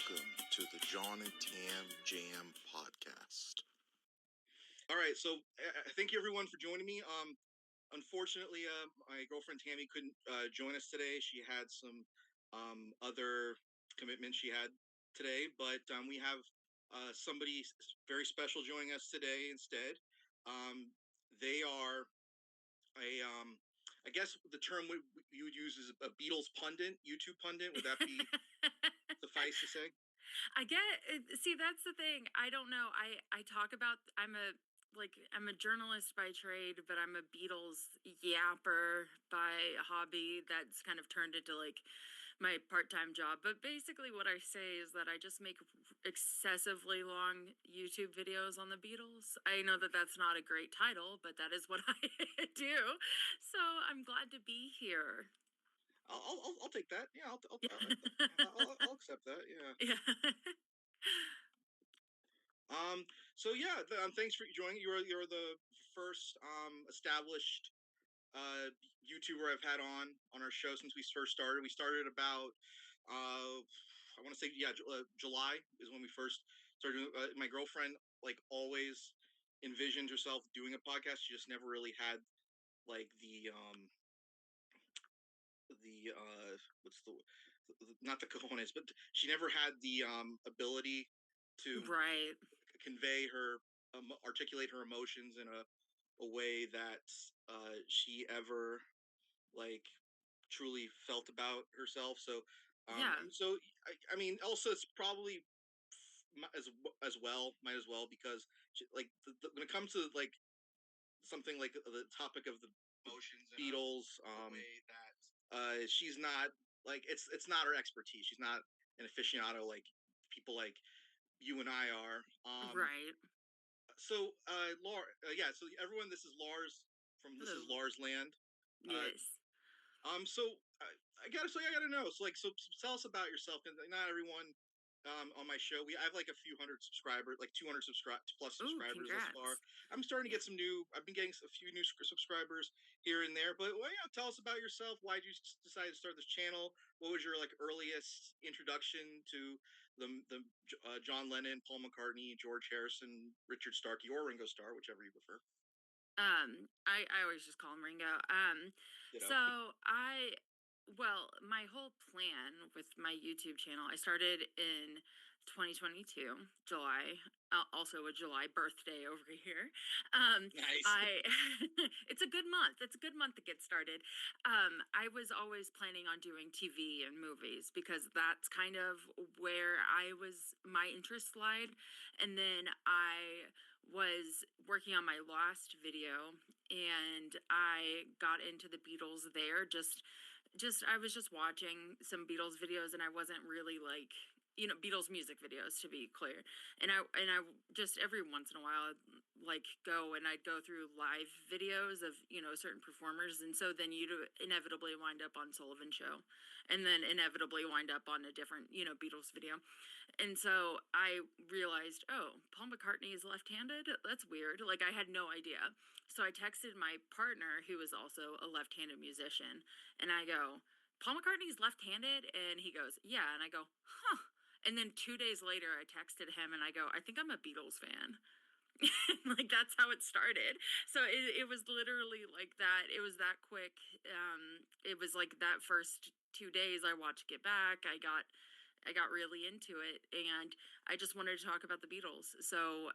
Welcome to the Jon+Tam Jam podcast. All right, so thank you everyone for joining me. Unfortunately, my girlfriend Tammy couldn't join us today. She had some other commitments she had today, but we have somebody very special joining us today instead. They are I guess the term you would use is a Beatles pundit, YouTube pundit. Would that be suffice to say? I get see that's the thing. I don't know. I talk about I'm a journalist by trade, but I'm a Beatles yapper by hobby that's kind of turned into like my part-time job. But basically what I say is that I just make excessively long YouTube videos on the Beatles. I know that that's not a great title, but that is what I do. So I'm glad to be here. I'll take that. Yeah, I'll accept that. Yeah. Yeah. So yeah, thanks for joining. You're the first established uh YouTuber I've had on our show since we first started. We started about I want to say July is when we first started. My girlfriend like always envisioned herself doing a podcast. She just never really had like the what's the not the cojones, but she never had the ability to Right. convey her articulate her emotions in a way that she ever like truly felt about herself. So Yeah. I mean also it's probably as well might as well because like when it comes to like something like the topic of the emotions and Beatles way that she's not like it's not her expertise. She's not an aficionado like people like you and I are. Right. Laura, yeah. So everyone, this is Lars from This Is Hello. Lars Land. Uh, Yes. so I gotta know. So tell us about yourself. And not everyone on my show. I have like a few hundred subscribers, like 200 plus Ooh, subscribers thus far. congrats. I'm starting to Yeah. get some new. I've been getting a few new subscribers here and there. But well, yeah, tell us about yourself. Why did you decide to start this channel? What was your like earliest introduction to the John Lennon, Paul McCartney, George Harrison, Richard Starkey, or Ringo Starr, whichever you prefer. I always just call him Ringo. You know. So I well, my whole plan with my YouTube channel, I started in 2022, July. Also a July birthday over here. Nice. I it's a good month. It's a good month to get started. I was always planning on doing TV and movies because that's kind of where my interest lied. And then I was working on my last video and I got into the Beatles there. Just I was just watching some Beatles videos and I wasn't really like, Beatles music videos to be clear. And I just every once in a while I'd like I'd go through live videos of, certain performers, and so then you'd inevitably wind up on Sullivan Show and then inevitably wind up on a different, Beatles video. And so I realized, oh, Paul McCartney is left-handed? That's weird. Like I had no idea. So I texted my partner, who is also a left-handed musician, and I go, Paul McCartney's left-handed? And he goes, yeah. And I go, huh. And then 2 days later, I texted him and I go, I think I'm a Beatles fan. Like that's how it started. So it was literally like that. It was that quick. It was like that first 2 days I watched Get Back. I got really into it and I just wanted to talk about the Beatles. So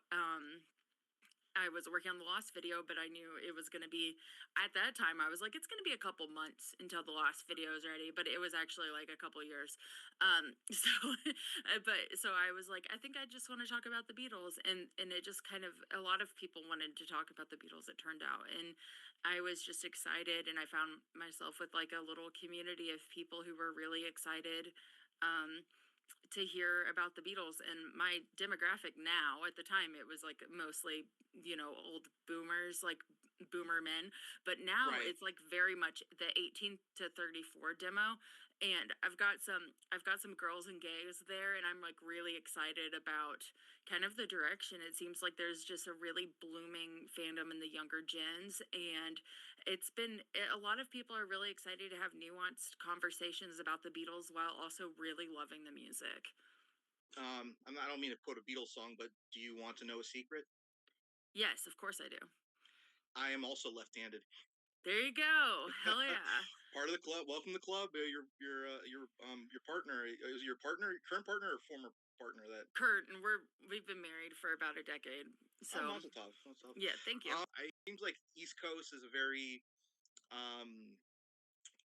I was working on the Lost video, but I knew it was going to be, at that time, I was like, it's going to be a couple months until the Lost video is ready, but it was actually like a couple years. So I was like, I think I just want to talk about the Beatles. And it just kind of, a lot of people wanted to talk about the Beatles, it turned out. And I was just excited. And I found myself with like a little community of people who were really excited. To hear about the Beatles, and my demographic now, at the time it was like mostly, old boomers, like boomer men, but now Right. it's like very much the 18 to 34 demo. And I've got some girls and gays there, and I'm like really excited about kind of the direction. It seems like there's just a really blooming fandom in the younger gens, and a lot of people are really excited to have nuanced conversations about the Beatles while also really loving the music. I don't mean to quote a Beatles song, but do you want to know a secret? Yes, of course I do. I am also left-handed. There you go. Hell yeah. Part of the club. Welcome to the club. Your partner is your partner, current partner or former partner that. Kurt, and we've been married for about a decade. Oh, So Mazel Tov. Mazel Tov. yeah, thank you. It seems like East Coast is a very um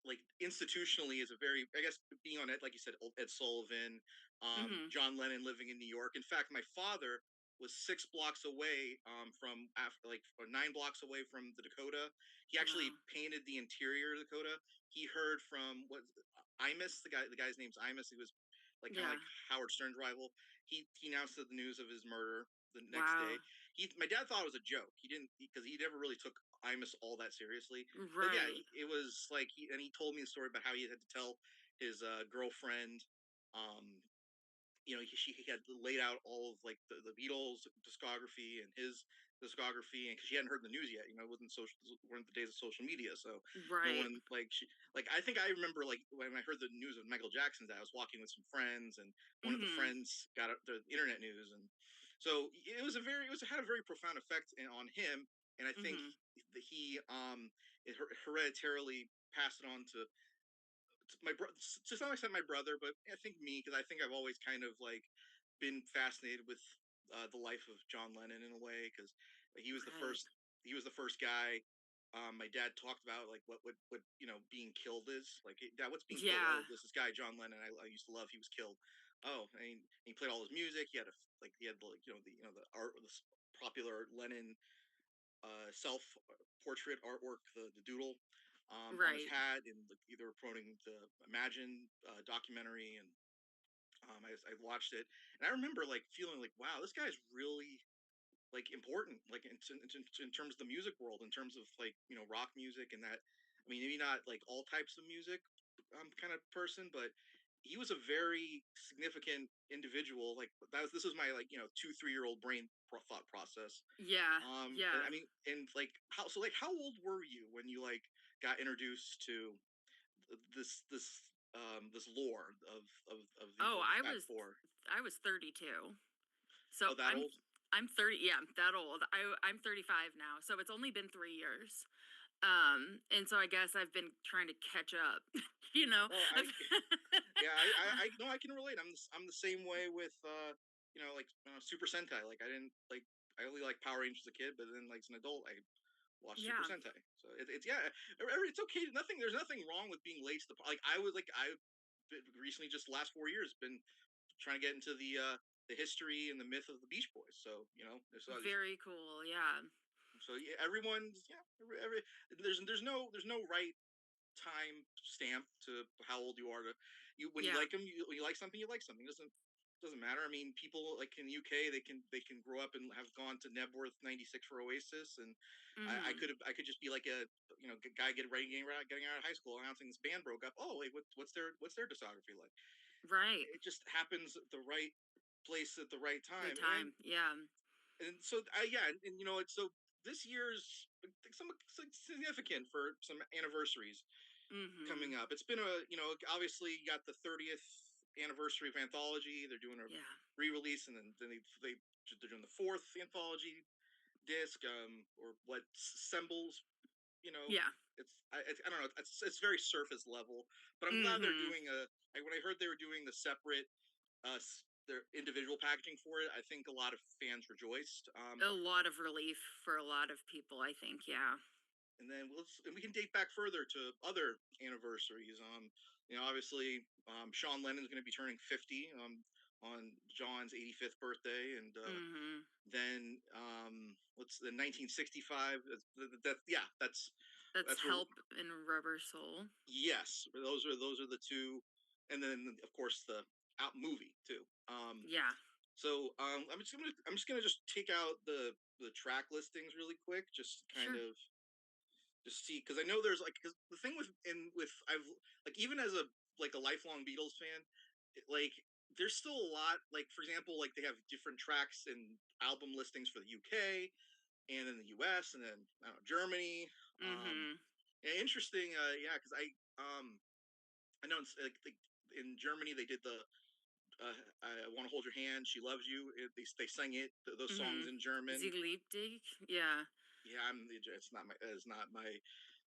like institutionally is a very, I guess, being on it, like you said, Ed Sullivan, Hmm. John Lennon living in New York. In fact, my father was 6 blocks away from after like 9 blocks away from the Dakota. He actually Wow. painted the interior of the Dakota. He heard from what Imus, the guy's name's Imus. He was like kind of Yeah. like Howard Stern's rival. He announced the news of his murder the next day. Wow. My dad thought it was a joke. He didn't, because he never really took Imus all that seriously. But yeah, Right. it was like he told me the story about how he had to tell his girlfriend, um, he had laid out all of like the Beatles discography and his discography, and because she hadn't heard the news yet, it weren't the days of social media, so no Right. one I think I remember like when I heard the news of Michael Jackson's, I was walking with some friends, and one of the Hmm. friends got the internet news, and so it had a very profound effect on him, and I think Hmm. he it hereditarily passed it on to my brother, to some extent my brother, but I think me, because I think I've always kind of like been fascinated with the life of John Lennon in a way, because he was the Right. first guy. My dad talked about like what being killed is like. Dad, what's being killed? Oh, Yeah. this guy John Lennon I used to love. He was killed. Oh, and he played all his music. He had like the art, the popular Lennon self portrait artwork, the doodle, on his Right. hat, and either promoting the Imagine documentary, and I watched it, and I remember like feeling like, wow, this guy's really like important, like in terms of the music world, in terms of like rock music, and that. I mean, maybe not like all types of music, kind of person, but he was a very significant individual. Like this was my like 2 3 year old brain thought process. Yeah. And I Yeah. mean, and like how old were you when you like got introduced to this lore Oh, of the Fat Four? I was 32. So Oh, that old? I'm 30. Yeah, I'm that old. I'm 35 now. So it's only been 3 years. And so I guess I've been trying to catch up. you know. Well, I I've- yeah, I know I can relate. I'm the same way with like Super Sentai. Like I only like Power Rangers as a kid, but then like as an adult I watch Super yeah. Sentai. So it's yeah, it's okay. There's nothing wrong with being late to the like. I recently, just the last 4 years, been trying to get into the history and the myth of the Beach Boys. So Very cool. Yeah. yeah, everyone's yeah. There's no right time stamp to how old you are. When you Yeah. like them, when you like something, you like something. It doesn't matter. I mean, people like in the UK, they can grow up and have gone to Nebworth '96 for Oasis, and Mhm. I could just be like a guy getting out of high school announcing this band broke up. Oh, wait, what's their discography like? Right. It just happens at the right place at the right Right time, time. Yeah. and so yeah, and it's so this year's some significant for some anniversaries Mhm. coming up. It's been obviously you got the 30th anniversary of Anthology. They're doing a Yeah. re-release, and then they're doing the fourth anthology disc, or what assembles. You know, Yeah. I don't know. It's very surface level, but I'm glad they're Mhm. doing when I heard they were doing the separate their individual packaging for it, I think a lot of fans rejoiced. A lot of relief for a lot of people, I think. Yeah. And we can date back further to other anniversaries. Obviously, Sean Lennon's going to be turning 50 on John's 85th birthday, and Mhm. then what's the 1965? Yeah, That's that's where Help and Rubber Soul. yes, those are the two, and then of course the out movie too. Yeah. So I'm just gonna just take out the track listings really quick, just kind Sure. of just see, because I know there's like, cause the thing with I've like, even as a lifelong Beatles fan, like there's still a lot, like for example, like they have different tracks and album listings for the UK and in the US, and then I don't know, Germany. Mhm. Yeah, interesting. Yeah, because I know in Germany they did the I want to hold your hand. She loves you. They sang it. Those songs Mhm. in German. Sie liebt dich. Yeah. Yeah, it's not my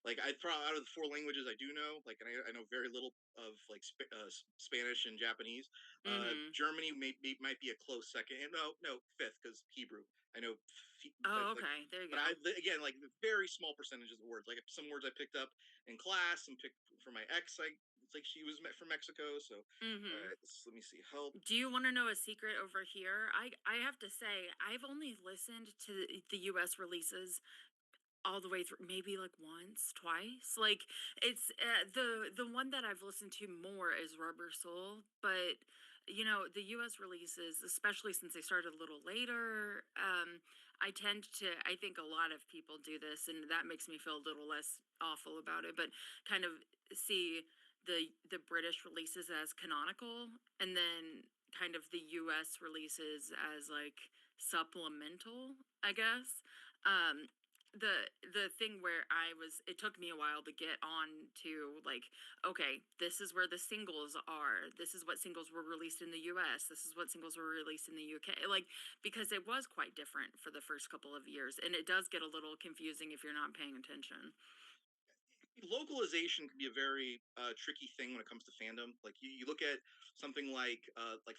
like I probably out of the four languages I do know, like, and I know very little of like Spanish and Japanese. Mhm. Germany might be a close second, and no fifth because Hebrew. I know, Oh, like, okay. There you but go. again like very small percentages of words. Like some words I picked up in class and picked for my ex. It's like she was from Mexico, so all Mhm. right. Let me see. Help. Do you want to know a secret over here? I have to say I've only listened to the US releases all the way through, maybe like once, twice. Like it's the one that I've listened to more is Rubber Soul, but the US releases, especially since they started a little later, I think a lot of people do this, and that makes me feel a little less awful about it, but kind of see the British releases as canonical, and then kind of the US releases as like supplemental, I guess. Um the thing where it took me a while to get on to, like, okay, this is where the singles are, this is what singles were released in the US, this is what singles were released in the UK, like, because it was quite different for the first couple of years, and it does get a little confusing if you're not paying attention. Localization can be a very tricky thing when it comes to fandom. Like you look at something like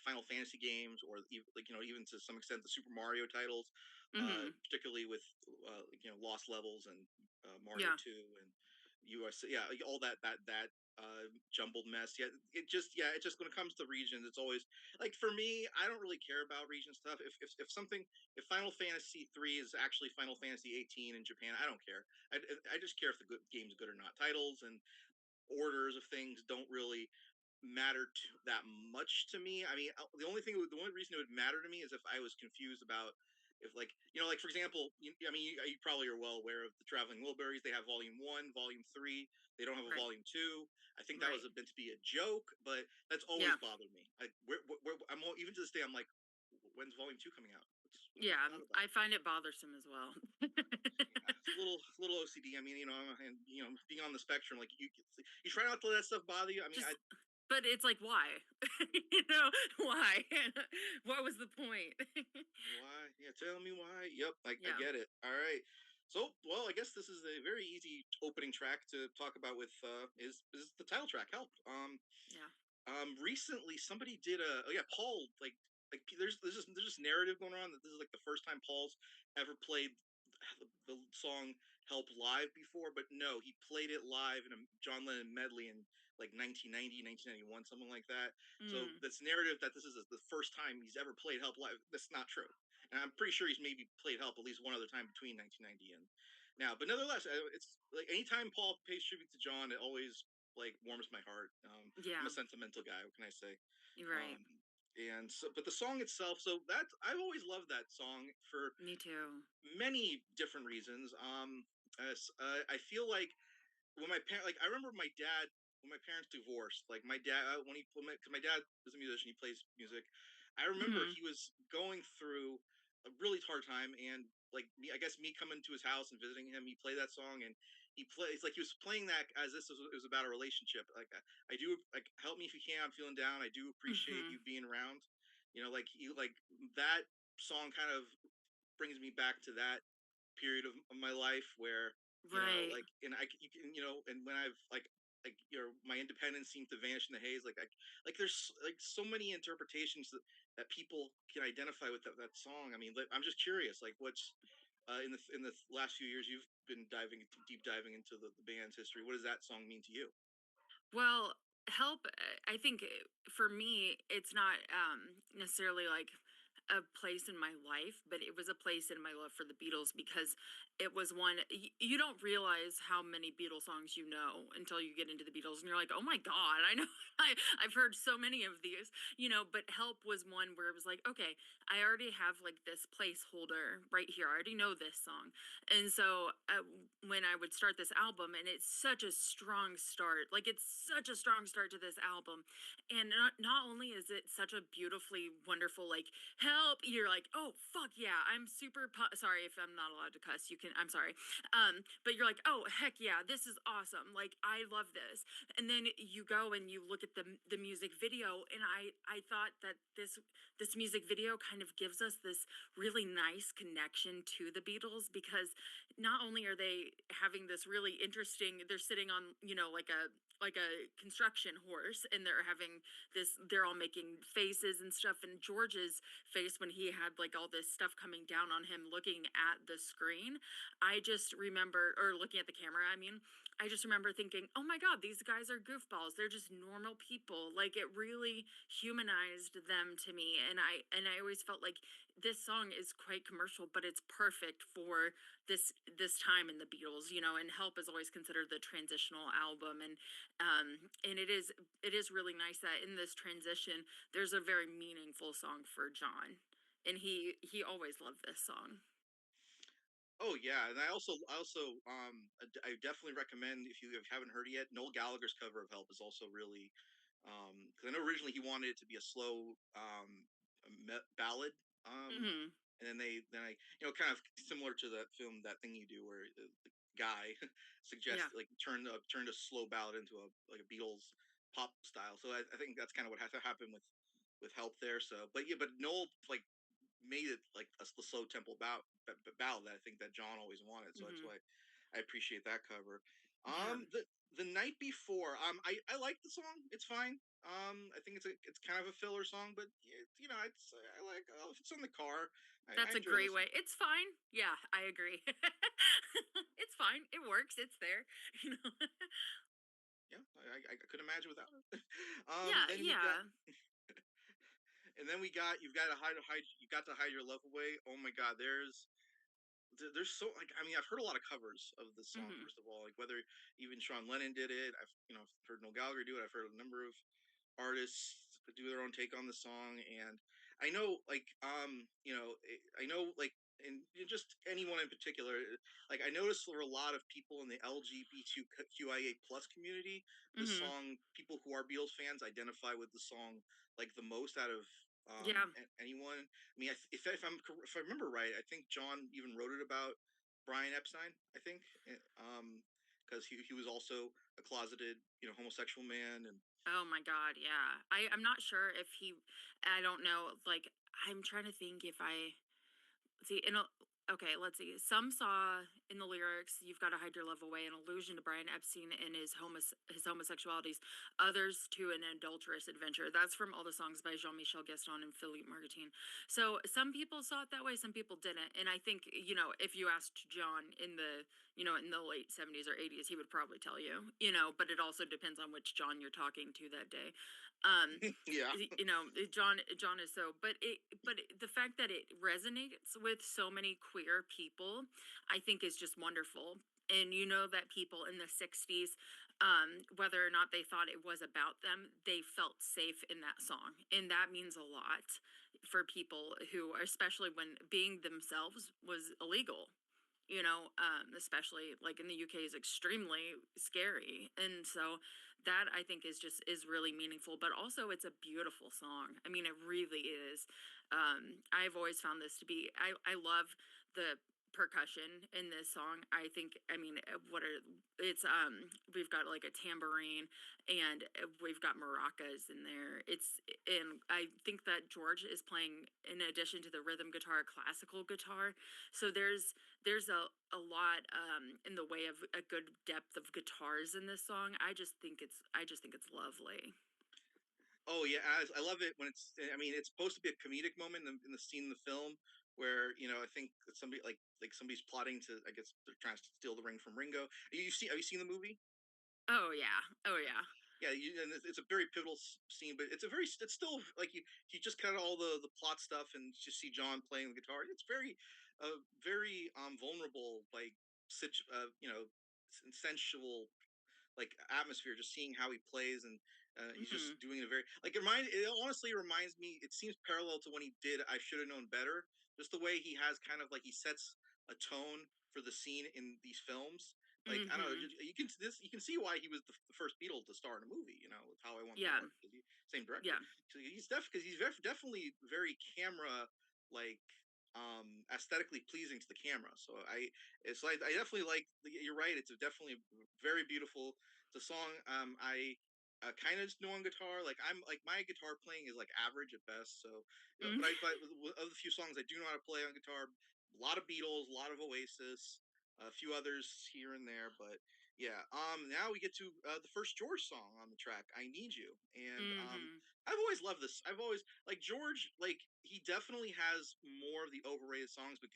Final Fantasy games, or like even to some extent the Super Mario titles, Mhm. particularly with Lost Levels and Mario Yeah. 2 and US. Yeah, like all that jumbled mess. It just when it comes to regions, it's always like for me, I don't really care about region stuff. If Final Fantasy 3 is actually Final Fantasy 18 in Japan, I don't care. I just care if the game's good or not. Titles and orders of things don't really matter that much to me. I mean, the only reason it would matter to me is if I was confused about if, like, like for example, you probably are well aware of the Traveling Wilburys. They have Volume 1, Volume 3. They don't have a Right. Volume 2. I think that Right. was meant to be a joke, but that's always Yeah. bothered me. Like, even to this day, I'm like, when's Volume 2 coming out? What's Yeah, that about? I find it bothersome as well. Yeah, it's a little OCD. I mean, and being on the spectrum, like you try not to let that stuff bother you. I mean, Just but it's like, why? Why? What was the point? why? Yeah, tell me why. Yep, I Yeah. get it. All right. So, well, I guess this is a very easy opening track to talk about with is the title track, Help. Yeah. Recently somebody did oh yeah, Paul, there's this narrative going on that this is like the first time Paul's ever played the song Help live before, but no, he played it live in a John Lennon medley in like 1990, 1991, something like that. So Mm. this narrative that this is the first time he's ever played Help live, that's not true. And I'm pretty sure he's maybe played Help at least one other time between 1990 and now. But nevertheless, it's like anytime Paul pays tribute to John, it always like warms my heart. I'm a Yeah. sentimental guy. What can I say? You're right. Um, and so, but the song itself, so that's I've always loved that song for Me too. many different reasons. I feel like I remember my dad when my parents divorced. Like my dad because my dad is a musician, he plays music. I remember Mhm. he was going through a really hard time, and like me, I guess me coming to his house and visiting him, he played that song, and it's like he was playing that as this was, it was about a relationship. Like I do, like, help me if you can. I'm feeling down. I do appreciate Mhm. you being around. Like he like that song kind of brings me back to that period of my life where Right. like, and you can, and when I've like my independence seemed to vanish in the haze. Like there's like so many interpretations that people can identify with that song. I mean, like, I'm just curious, like what's in the last few years you've been deep diving into the band's history. What does that song mean to you? Well, help, I think for me, it's not necessarily like a place in my life, but it was a place in my love for the Beatles because it was one you don't realize how many Beatles songs you know until you get into the Beatles and you're like, "Oh my god, I know I've heard so many of these." But Help was one where it was like, "Okay, I already have like this placeholder right here. I already know this song." And so when I would start this album, and it's such a strong start, like it's such a strong start to this album. And not only is it such a beautifully wonderful, like, help help, you're like, oh fuck yeah, I'm super sorry if I'm not allowed to cuss, you can, I'm sorry. But you're like, oh heck yeah, this is awesome, like I love this. And then you go and you look at the music video, and I thought that this music video kind of gives us this really nice connection to the Beatles, because not only are they having this really interesting, they're sitting on, like a construction horse, and they're having this, they're all making faces and stuff, and George's face when he had like all this stuff coming down on him looking at the screen, I just remember, or looking at the camera, I mean, I just remember thinking, oh my god, these guys are goofballs, they're just normal people. Like it really humanized them to me, and I always felt like this song is quite commercial, but it's perfect for this time in the Beatles, and Help is always considered the transitional album. And it is really nice that in this transition there's a very meaningful song for John, and he always loved this song. Oh yeah, and I definitely recommend, if you haven't heard it yet, Noel Gallagher's cover of Help is also really, because I know originally he wanted it to be a slow ballad, Hmm. and then I, kind of similar to that film, That Thing You Do, where the guy Yeah. suggests like turn a slow ballad into a like a Beatles pop style. So I think that's kind of what has to happen with Help there. So, but yeah, but Noel like made it like a slow tempo ballad that I think that John always wanted. So that's Hmm. why I appreciate that cover. Yeah. The night before, I like the song. It's fine. I think it's kind of a filler song, but it's I like, oh, if it's in the car, I That's a enjoy great listening. way. It's fine. Yeah, I agree. It's fine. It works. It's there. You know. Yeah, I could imagine without it. Yeah, Then you've got yeah. and then we got you've got to hide you got to hide your love away. Oh my God, there's so, like, I mean, I've heard a lot of covers of this song. Hmm. First of all, like whether even Sean Lennon did it, I've heard Noel Gallagher do it. I've heard a number of artists do their own take on the song, and I know, like, I know, like, and just anyone in particular, like, I noticed there were a lot of people in the LGBTQIA plus community. The Hmm. song, people who are Beatles fans identify with the song like the most out of Yeah. anyone. I mean, if I remember right, I think John even wrote it about Brian Epstein. I think, because he was also a closeted, homosexual man, and Oh my God. Yeah. I'm not sure if he. I don't know. Like I'm trying to think if I see, okay, let's see. Some saw in the lyrics, "You've got to hide your love away," an allusion to Brian Epstein and his homosexualities. Others to an adulterous adventure. That's from all the songs by Jean-Michel Gaston and Philippe Martin. So some people saw it that way, some people didn't. And I think, if you asked John in the late 70s or 80s, he would probably tell you. But it also depends on which John you're talking to that day. Um, yeah. John is so, the fact that it resonates with so many queer people, I think is just wonderful. And that people in the 60s, whether or not they thought it was about them, they felt safe in that song, and that means a lot for people who, especially when being themselves was illegal, especially like in the UK, is extremely scary. And so that I think is really meaningful, but also it's a beautiful song. I mean, it really is. I've always found this to be, I love the percussion in this song. I think, I mean, what are it's we've got like a tambourine, and we've got maracas in there. And I think that George is playing, in addition to the rhythm guitar, classical guitar. So there's a lot in the way of a good depth of guitars in this song. I just think it's lovely. Oh yeah, I love it when it's. I mean, it's supposed to be a comedic moment in the scene in the film where, I think somebody, like somebody's plotting to. I guess they're trying to steal the ring from Ringo. Have you seen the movie? Oh yeah. Oh yeah. Yeah, and it's a very pivotal scene, but it's still like you just cut out all the plot stuff and just see John playing the guitar. It's very vulnerable, like such sensual, like, atmosphere, just seeing how he plays, and he's Hmm. just doing a very, like, it honestly reminds me, it seems parallel to when he did I Should Have Known Better, just the way he has kind of like he sets a tone for the scene in these films, Like I don't know, Mhm. you can see why he was the first Beatle to star in a movie. You know, with How I Want the Yeah. Heart, same director. Yeah. So because he's definitely very camera like aesthetically pleasing to the camera. So it's like I definitely like. You're right. It's definitely very beautiful. It's a song I kind of just know on guitar. Like I'm like my guitar playing is like average at best. So, Mm. but of the few songs I do know how to play on guitar, a lot of Beatles, a lot of Oasis, a few others here and there. But yeah, now we get to the first George song on the track, "I Need You," and Mhm. I've always loved this. I've always like George. Like he definitely has more of the overrated songs, but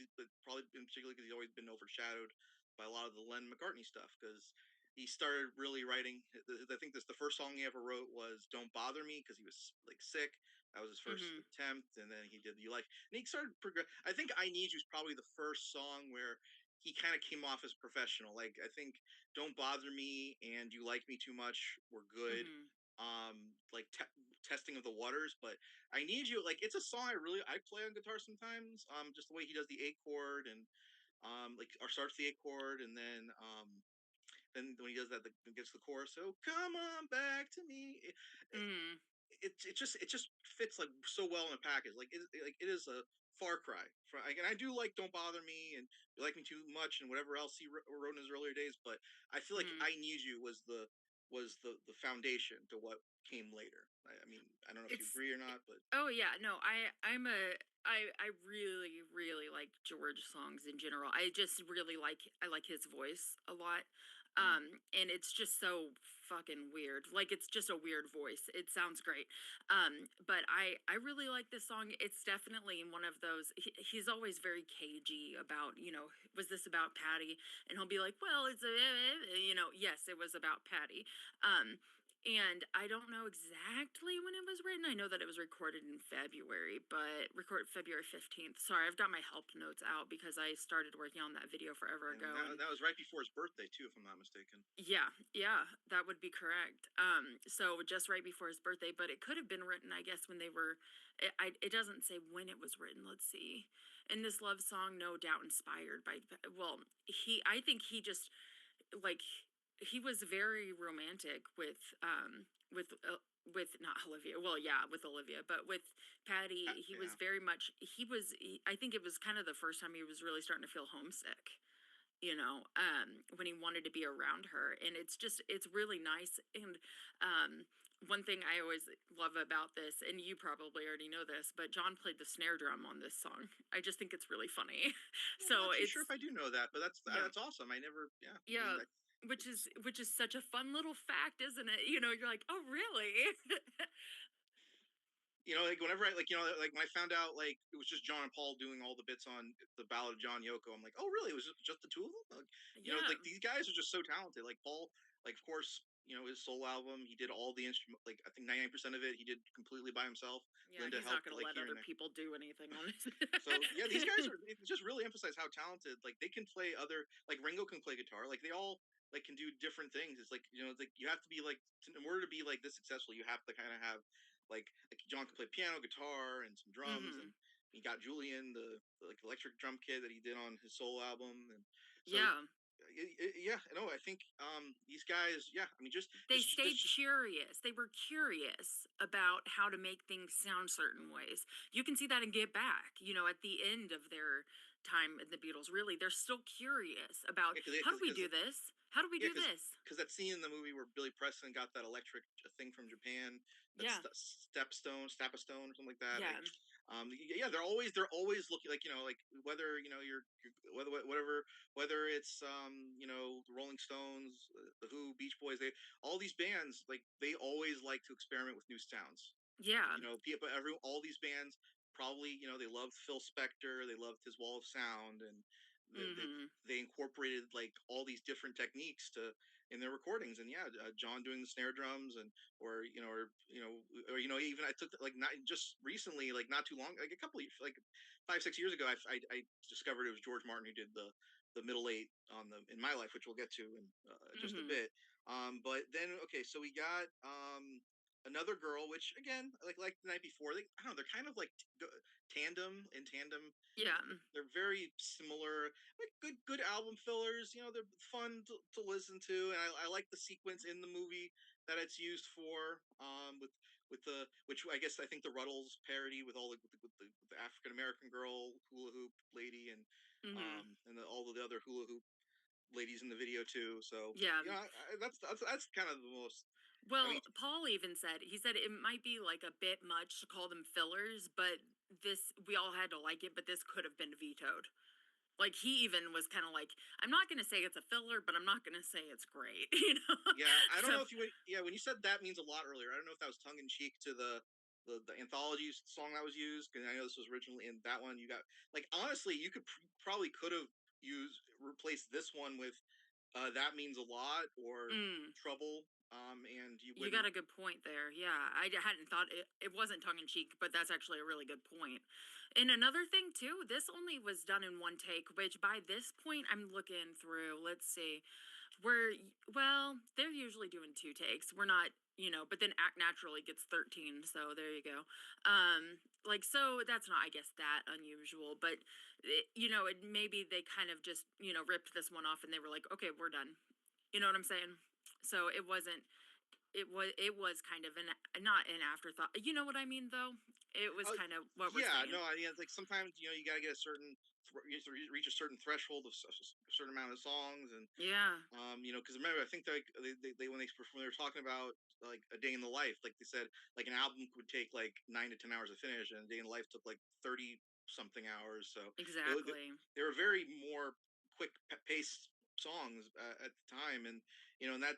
probably in particular because he's always been overshadowed by a lot of the Lennon McCartney stuff because he started really writing. I think the first song he ever wrote was "Don't Bother Me" because he was like sick. That was his first Mhm. attempt, and then he did "You Like." And he started progress. I think "I Need You" is probably the first song where he kind of came off as professional. Like I think "Don't Bother Me" and "You Like Me Too Much" were good. Mhm. Like testing of the waters, but "I Need You," like it's a song I play on guitar sometimes. Just the way he does the A chord and like or starts the A chord and then when he does that, gets the chorus. So come on back to me. Mhm. It just fits like so well in a package. Like it is a far cry. From, and I do like "Don't Bother Me" and "You Like Me Too Much" and whatever else he wrote in his earlier days. But I feel like Mhm. "I Need You" was the foundation to what came later. I mean, I don't know if you It's agree or not, but Oh yeah, no, I really like George songs in general. I like his voice a lot. mm, And it's just so fucking weird. Like it's just a weird voice. It sounds great. But I really like this song. It's definitely one of those he's always very cagey about, was this about Patty? And he'll be like, "Well, it's a yes, it was about Patty." Um and I don't know exactly when it was written. I know that it was recorded in February, but recorded February 15th. Sorry, I've got my help notes out because I started working on that video forever and ago. And that was right before his birthday too, if I'm not mistaken. yeah, that would be correct. So just right before his birthday, but it could have been written, I guess, when they were. It doesn't say when it was written. Let's see. And this love song, no doubt, inspired by. Well, I think he just like he was very romantic with not Olivia. Well, yeah, with Olivia, but with Patty, he was Yeah, very much I think it was kind of the first time he was really starting to feel homesick, when he wanted to be around her. And it's really nice. And one thing I always love about this, and you probably already know this, but John played the snare drum on this song. I just think it's really funny. I'm So not too sure if it's I do know that, but yeah. that's awesome. I never, yeah. I mean, Yeah, it's which is such a fun little fact, isn't it? You're like, "Oh, really?" like whenever I like like when I found out like it was just John and Paul doing all the bits on the Ballad of John Yoko, I'm like, oh really? It was just the two of them? Like, Yeah. like these guys are just so talented. Like Paul, like of course, his solo album, he did all the instrument, like I think 99% of it he did completely by himself. Yeah, Linda he's not helped gonna like let here other and there. people do anything on his So yeah, these guys are it just really emphasize how talented like they can play other like Ringo can play guitar. Like they all like can do different things. It's like it's like you have to be like in order to be like this successful, you have to kind of have like John can play piano, guitar, and some drums, and Mhm. he got Julian the like electric drum kit that he did on his solo album, and so Yeah. yeah, no, I think these guys, yeah, I mean They stayed curious. They were curious about how to make things sound certain ways. You can see that in Get Back, at the end of their time in the Beatles. Really, they're still curious about yeah, how do we do this? How do we yeah, do this? because that scene in the movie where Billy Preston got that electric thing from Japan, that Yeah. stepstone or something like that. Yeah. Yeah, they're always looking like like whether you're whether it's the Rolling Stones, the Who, Beach Boys, they all these bands like they always like to experiment with new sounds. Like Yeah. people, all these bands probably they loved Phil Spector, they loved his wall of sound, and Mhm. they incorporated like all these different techniques to in their recordings. And yeah, John doing the snare drums and or even I took like not just recently, like not too long, like a couple of like 5 6 years ago, I discovered it was George Martin who did the middle eight on the in my life, which we'll get to in just a Mhm. bit. But then okay, so we got Another Girl, which again, like the night before, I don't know, they're kind of like tandem in tandem. Yeah. They're very similar, like good album fillers. They're fun to listen to, and I like the sequence in the movie that it's used for. With the which I think the Ruddles parody with with the African American girl hula hoop lady Hmm. and all of the other hula hoop ladies in the video too. So Yeah. that's kind of the most. I mean, Well, Paul even said, he said it might be like a bit much to call them fillers, but this, we all had to like it, but this could have been vetoed. Like he even was kind of like, I'm not going to say it's a filler, but I'm not going to say it's great, yeah, I don't So, know if you went. Yeah, when you said that means a lot earlier, I don't know if that was tongue in cheek to the anthology song that was used, because I know this was originally in that one. You got, like, honestly, you probably could have replaced this one with That Means a Lot or mm, Trouble, and you you got wouldn't. a good point there. Yeah, hadn't thought it wasn't tongue in cheek, but that's actually a really good point. And another thing too, this only was done in one take, which by this point I'm looking through. Let's see, well, they're usually doing two takes. We're not, but then Act Naturally gets 13, so there you go. Like, so that's not, I guess, that unusual, but maybe they kind of just ripped this one off and they were like, okay, we're done. You know what I'm saying? So it wasn't. It was kind of not an afterthought. You know what I mean, though. It was Oh, kind of what we're yeah, saying. no, I mean, it's like sometimes you got to get a certain, you have to reach a certain threshold of a certain amount of songs, and Yeah. because remember, I think they when they were talking about like A Day in the Life, like they said, like an album would take like 9 to 10 hours to finish, and A Day in the Life took like 30 something hours. So they were Exactly. they were very more quick paced songs at the time, and and that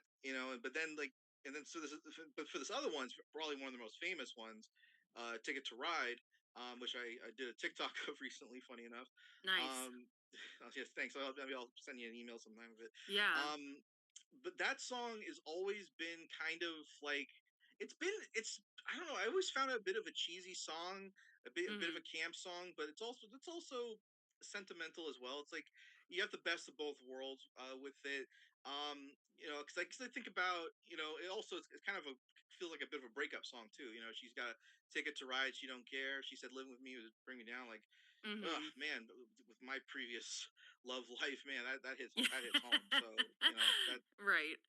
but then like and then so this but for this other one's probably one of the most famous ones, Ticket to Ride, which I did a TikTok of recently. Funny enough. Nice. Um, yes, thanks. Maybe I'll send you an email sometime with it. Yeah. Um, but that song has always been kind of like it's I don't know. I always found it a bit of a cheesy song, a bit of a Hmm. camp song, but it's also sentimental as well. It's like you have the best of both worlds with it. Because I think about it also it's kind of a feels like a bit of a breakup song too. She's got a ticket to ride. She don't care. She said, "Live with me would bring me down." Like, oh Hmm. man, with my previous love life, man, that hits Yeah. that hits home. So that. Right.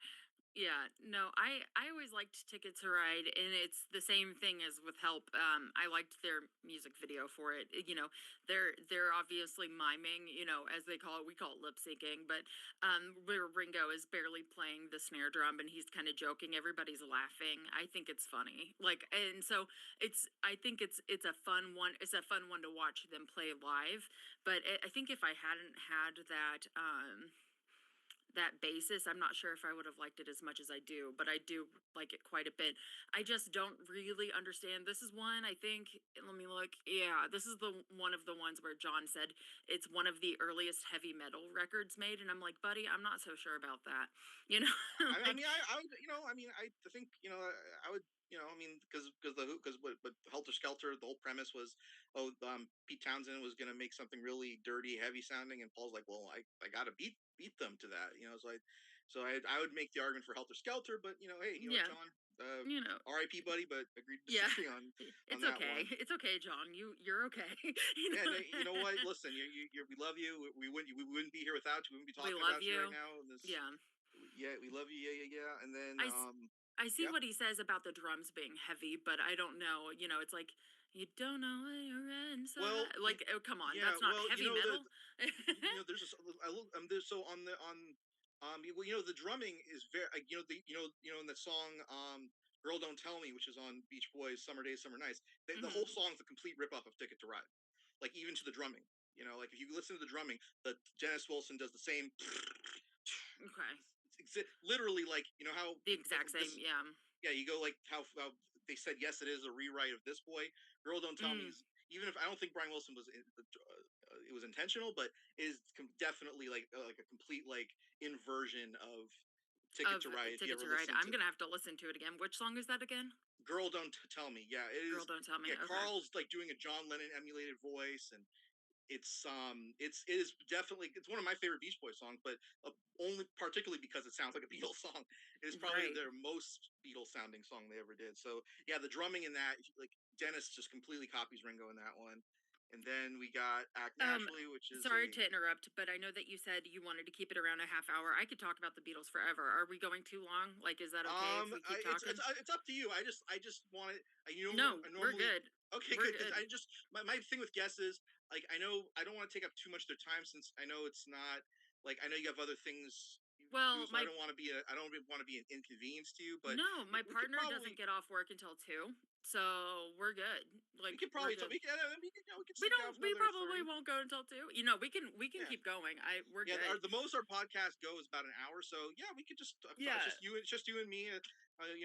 Yeah, no, I always liked Ticket to Ride, and it's the same thing as with Help. I liked their music video for it. They're obviously miming, as they call it. We call it lip syncing, but where Ringo is barely playing the snare drum and he's kind of joking, everybody's laughing. I think it's funny. Like, and so I think it's a fun one. It's a fun one to watch them play live. But I think if I hadn't had that basis, I'm not sure if I would have liked it as much as I do, but I do like it quite a bit. I just don't really understand. This is one, I think, let me look. Yeah, this is the one of the ones where John said it's one of the earliest heavy metal records made, and I'm like, buddy, I'm not so sure about that. You know, I like, mean, I would, I mean, I think, I would, I mean, because what Helter Skelter, the whole premise was, oh, Pete Townsend was going to make something really dirty, heavy sounding, and Paul's like, well, I got to beat them to that, so I would make the argument for Helter Skelter, but hey, yeah, John, you know, R.I.P. buddy, but agree to yeah. disagree on It's that okay. one. It's okay, John. You're okay. Yeah, no, you know what? Listen, we love you. We wouldn't be here without you. We wouldn't be We talking love about you right you. now. And this, Yeah. yeah, we love you. Yeah, yeah, yeah. And then, I s- I see yeah. what he says about the drums being heavy, but I don't know. It's like you don't know what you're Well, inside. Like, oh, come on, yeah. that's not Well, heavy metal. there's so on the drumming is very in the song "Girl Don't Tell Me," which is on Beach Boys' "Summer Days, Summer Nights." The whole Hmm. song's a complete ripoff of "Ticket to Ride," like even to the drumming. Like if you listen to the drumming, the Dennis Wilson does the same. Okay, It's literally like how the exact same. this. Yeah. Yeah, you go like how they said yes, it is a rewrite of This Boy. Girl Don't Tell Me Mm. is, even if I don't think Brian Wilson it was intentional, but it is definitely like a complete like inversion of Ticket Of to Ride. If you Ticket ever to Ride. listen I'm to gonna have to listen to it again. Which song is that again? Girl Don't Tell Me, yeah, it Girl, is. don't tell me. Yeah, Okay. Carl's like doing a John Lennon emulated voice, and it is definitely, it's one of my favorite Beach Boys songs, but only particularly because it sounds like a Beatles song. It is probably Right. their most Beatles sounding song they ever did. So yeah, the drumming in that, like Dennis just completely copies Ringo in that one. And then we got Act Um, Naturally, which is Sorry a to interrupt, but I know that you said you wanted to keep it around a half hour. I could talk about the Beatles forever. Are we going too long? Like, is that okay if we keep talking? it's up to you. I just want it. No, I we're normally good. okay, We're good, because good. I just my thing with guests is like I know I don't want to take up too much of their time, since I know it's not like I know you have other things you do, Well, so I don't want to be I don't want to be an inconvenience to you, but no, my we could partner doesn't probably get off work until 2, so we're good. we Like, could we're probably talk, good. we could We stick out don't. for We another probably 30. won't go until 2. We can Yeah. keep going. We're Yeah, good. the most our podcast goes is about an hour, so yeah, we could just it's Yeah, just you and me.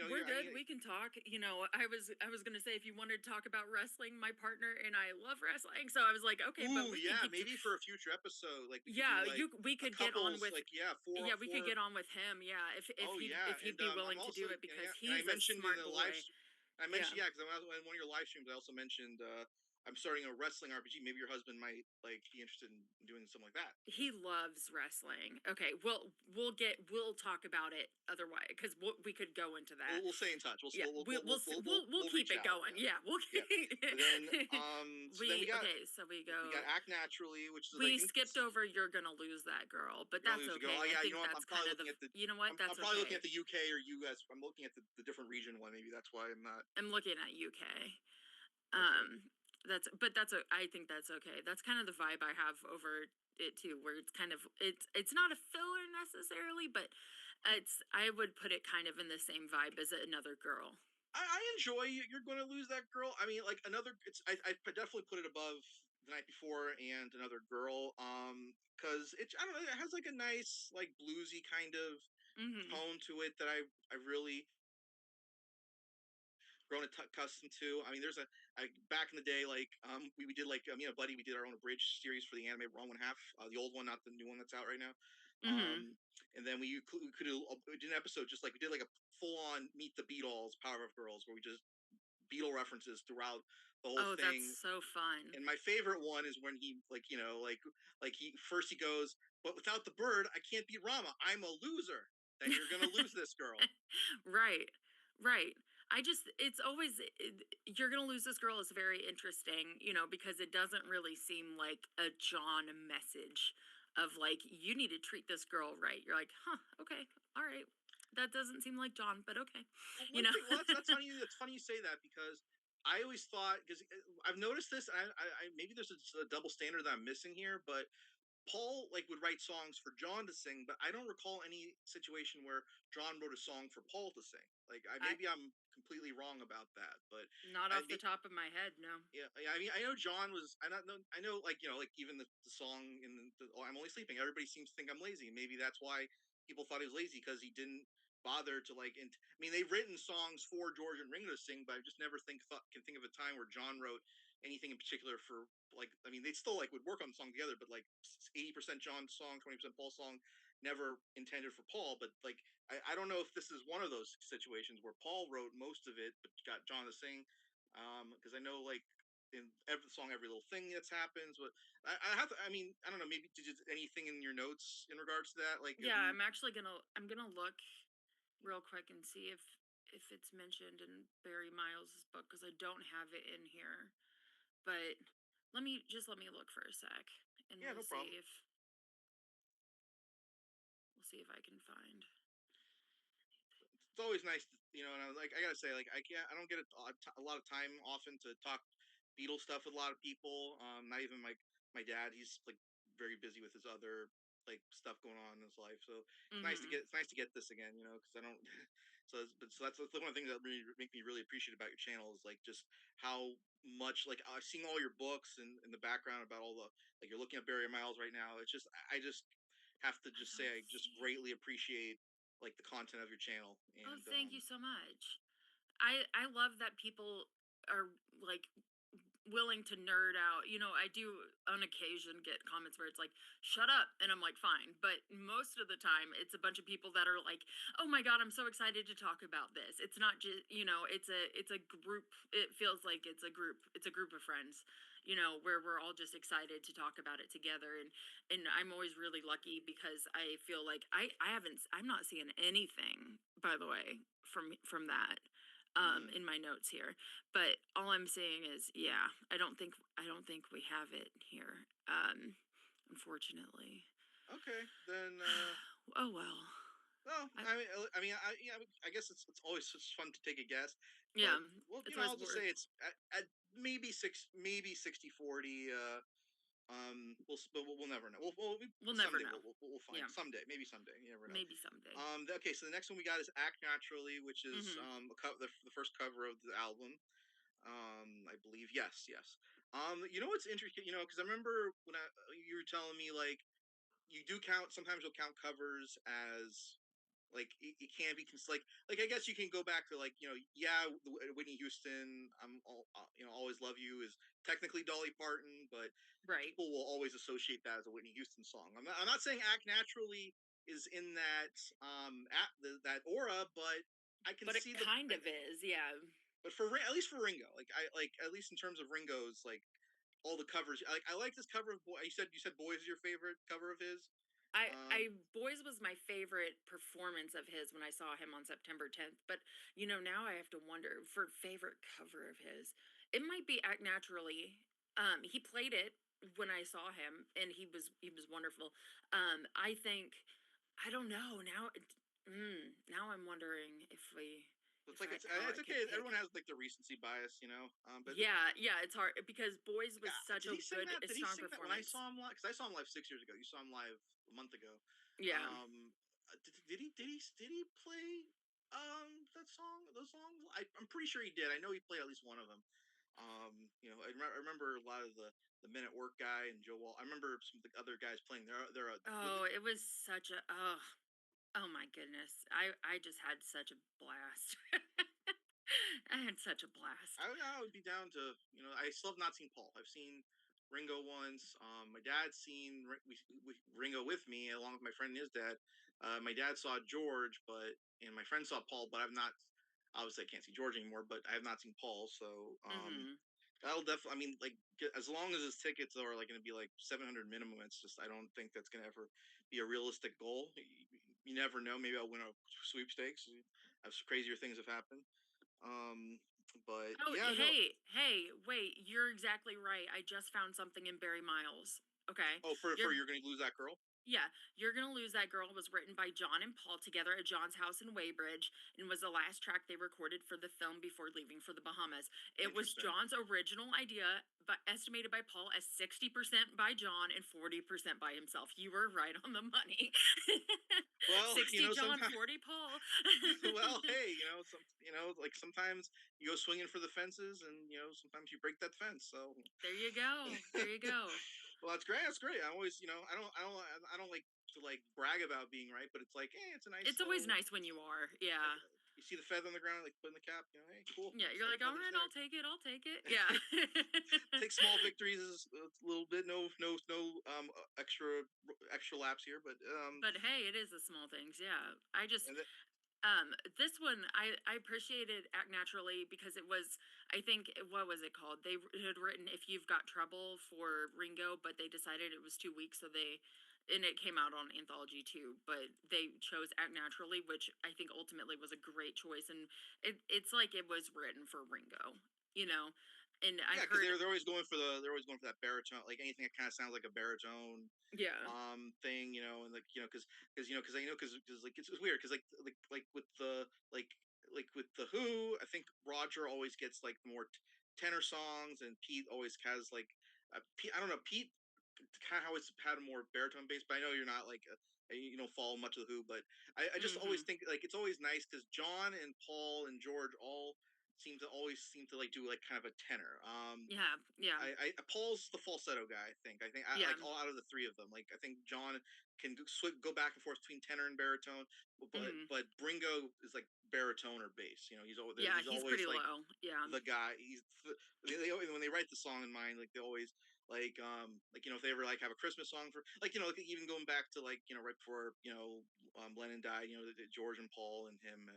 we're good. We can talk. I was gonna say if you wanted to talk about wrestling, my partner and I love wrestling. So I was like, okay, but ooh, we can yeah, keep. maybe for a future episode, like we could do Yeah, like we a could get on couples, with. like yeah, Yeah, we could four. get on with him. Yeah, if Oh he'd yeah, if he'd and be I'm willing to also, do it yeah, because and I he's a mentioned in smart the boy. I Yeah. mentioned, yeah, because in one of your live streams, I also mentioned I'm starting a wrestling RPG. Maybe your husband might like be interested in doing something like that. So He loves wrestling. Okay, we'll talk about it otherwise because we could go into that. we'll stay in touch. Yeah, we'll We'll keep reach it out. going. Yeah, Yeah, we'll yeah. keep. And then so then We okay. So we got Act Naturally, which is I we think skipped over "You're Gonna Lose That Girl," but you're gonna that's lose the girl. Oh okay. I yeah, you know think what? that's kind of the. You know what? I'm That's probably looking okay. at the UK or US. I'm looking at the different region one. Maybe that's why I'm not. I'm looking at UK. Okay. I think that's okay. That's kind of the vibe I have over it too, where it's kind of it's not a filler necessarily, but I would put it kind of in the same vibe as Another Girl. I enjoy You're going to lose that girl. I mean, like another. I definitely put it above The Night Before and Another Girl. Because I don't know. It has like a nice like bluesy kind of Hmm. tone to it that I really grown accustomed to. I mean, back in the day, like we did like me and a buddy, we did our own abridged series for the anime Wrong One Half, the old one, not the new one that's out right now. Hmm. And then we did an episode just like we did like a full on Meet the Beatles, Powerpuff Girls, where we just Beatle references throughout the whole Oh, that's thing. so fun. And my favorite one is when he like he goes, but without the bird, I can't beat Rama. I'm a loser. Then you're gonna lose this girl. Right. Right. It's always, You're Gonna Lose This Girl is very interesting, because it doesn't really seem like a John message of like, you need to treat this girl right. You're like, huh, okay, all right. That doesn't seem like John, but okay. Well, You one know? thing. Well, that's funny. That's funny you say that because I always thought because I've noticed this. And maybe there's a double standard that I'm missing here, but Paul like would write songs for John to sing, but I don't recall any situation where John wrote a song for Paul to sing. Like I maybe I'm completely wrong about that, but Not I off the top of my head, no. yeah, I mean, I know John was. I know, like like even the song in "Oh, I'm Only Sleeping." Everybody seems to think I'm lazy. Maybe that's why people thought he was lazy because he didn't bother to like. I mean, they've written songs for George and Ringo to sing, but I just never can think of a time where John wrote anything in particular for like. I mean, they still like would work on the song together, but like 80% John's song, 20% Paul's song, never intended for Paul. But like, I don't know if this is one of those situations where Paul wrote most of it, but got John to sing. Because I know like in every song, every little thing that's happens. But I have to. I mean, I don't know. Maybe did you anything in your notes in regards to that? Like Yeah, who? I'm gonna look real quick and see if it's mentioned in Barry Miles's book because I don't have it in here. But let me look for a sec and Yeah, no problem. we'll see if I can find. It's always nice, And I gotta say, like I don't get a lot of time often to talk Beatles stuff with a lot of people. Not even my dad. He's like very busy with his other like stuff going on in his life. So Mhm. it's nice to get this again, because I don't. So that's one of the things that really make me really appreciate about your channel is like just how much like I've seen all your books and in the background about all the like you're looking at Barry Miles right now. It's just I just have to I just don't say I just see. greatly appreciate like the content of your channel Oh, and thank you so much. I love that people are like willing to nerd out. I do on occasion get comments where it's like, shut up. And I'm like, fine. But most of the time, it's a bunch of people that are like, oh my God, I'm so excited to talk about this. It's not just, it's a group. It feels like it's a group of friends, where we're all just excited to talk about it together. And I'm always really lucky because I feel like I'm not seeing anything, by the way, from that in my notes here. But all I'm saying is, yeah, I don't think we have it here. Unfortunately. Okay, then. Oh well. Well, I, I guess it's always just fun to take a guess, yeah, but well, it's I'll always just worth. say it's at maybe 60-40. We'll never know. We'll never Someday know. we'll find Yeah, someday, maybe someday. You never know. maybe someday. Okay, so the next one we got is "Act Naturally," which is Mhm. the first cover of the album. I believe yes. What's interesting? Because I remember when you were telling me like you do count. Sometimes you'll count covers as like it can be like I guess you can go back to like yeah, Whitney Houston, always love you is technically Dolly Parton, but Right. people will always associate that as a Whitney Houston song. I'm not saying Act Naturally is in that that aura, but I can But it see kind of is. Yeah. but for at least for Ringo, like I like at least in terms of Ringo's like all the covers, like I like this cover of Boy. You said Boys is your favorite cover of his. I Boys was my favorite performance of his when I saw him on September 10th. But now I have to wonder for favorite cover of his. It might be Act Naturally. He played it when I saw him, and he was wonderful. I think I don't know now. Now I'm wondering It's like how I it's could okay. pick. Everyone has like the recency bias, but Yeah, it's hard because Boys was such did he sing that? a Did he strong sing that when I performance. saw him live? Because I saw him live 6 years ago. You saw him live a month ago. Yeah. Did he play that song? Those songs? I'm pretty sure he did. I know he played at least one of them. I remember a lot of the Men at Work guy and Joe Wall. I remember some of the other guys playing. They're Oh, it was such a oh my goodness. I just had such a blast. I had such a blast. I would be down to, I still have not seen Paul. I've seen Ringo once. My dad's seen Ringo with me, along with my friend and his dad. My dad saw George, and my friend saw Paul, but I've not. Obviously, I can't see George anymore, but I have not seen Paul. So Mhm. that'll definitely. I mean, like as long as his tickets are like going to be like 700 minimum, it's just I don't think that's going to ever be a realistic goal. You never know. Maybe I'll win a sweepstakes. Crazier things have happened. Um, but Oh, yeah, no. hey, wait, you're exactly right. I just found something in Barry Miles. Okay. Oh, for You're you're gonna lose that girl. Yeah, You're Gonna Lose That Girl was written by John and Paul together at John's house in Weybridge and was the last track they recorded for the film before leaving for the Bahamas. It was Interesting. John's original idea, but estimated by Paul as 60% by John and 40% by himself. You were right on the money. Well, 60 John, sometimes. 40 Paul. Well, hey, like sometimes you go swinging for the fences, and sometimes you break that fence. So, There you go. There you go. well, that's great. That's great. I always, I don't like to like brag about being right, but it's like, hey, it's a nice It's always little. nice when you are. Like, Yeah. you see the feather on the ground, like putting the cap. Hey, cool. Yeah, Nice, you're nice like, all feathers right, there. I'll take it. I'll take it. Yeah. Take small victories a little bit. No extra laps here, but But hey, it is the small things. Yeah. I just and then, this one I appreciated Act Naturally because it was, I think, what was it called? They had written If You've Got Trouble for Ringo, but they decided it was too weak, so and it came out on Anthology too, but they chose Act Naturally, which I think ultimately was a great choice. And it's like it was written for Ringo, you know. And I yeah, because heard, they're always going for that baritone, like anything that kind of sounds like a baritone yeah. thing, and like because like it's weird because like with the like with the Who, I think Roger always gets like more tenor songs, and Pete always has like I don't know, Pete kind of always had a more baritone bass, but I know you're not like you don't follow much of the Who, but I just always Mhm. think like it's always nice because John and Paul and George all always seem to like do like kind of a tenor. Yeah. Yeah. Paul's the falsetto guy. I think I Yeah. like all out of the three of them. Like I think John can go back and forth between tenor and baritone, but Mhm. Ringo is like baritone or bass. You know, Yeah, he's he's always pretty like low. Yeah. the guy. They always, when they write the song in mind, like they always like if they ever like have a Christmas song for like like, even going back to like right before Lennon died, that George and Paul and him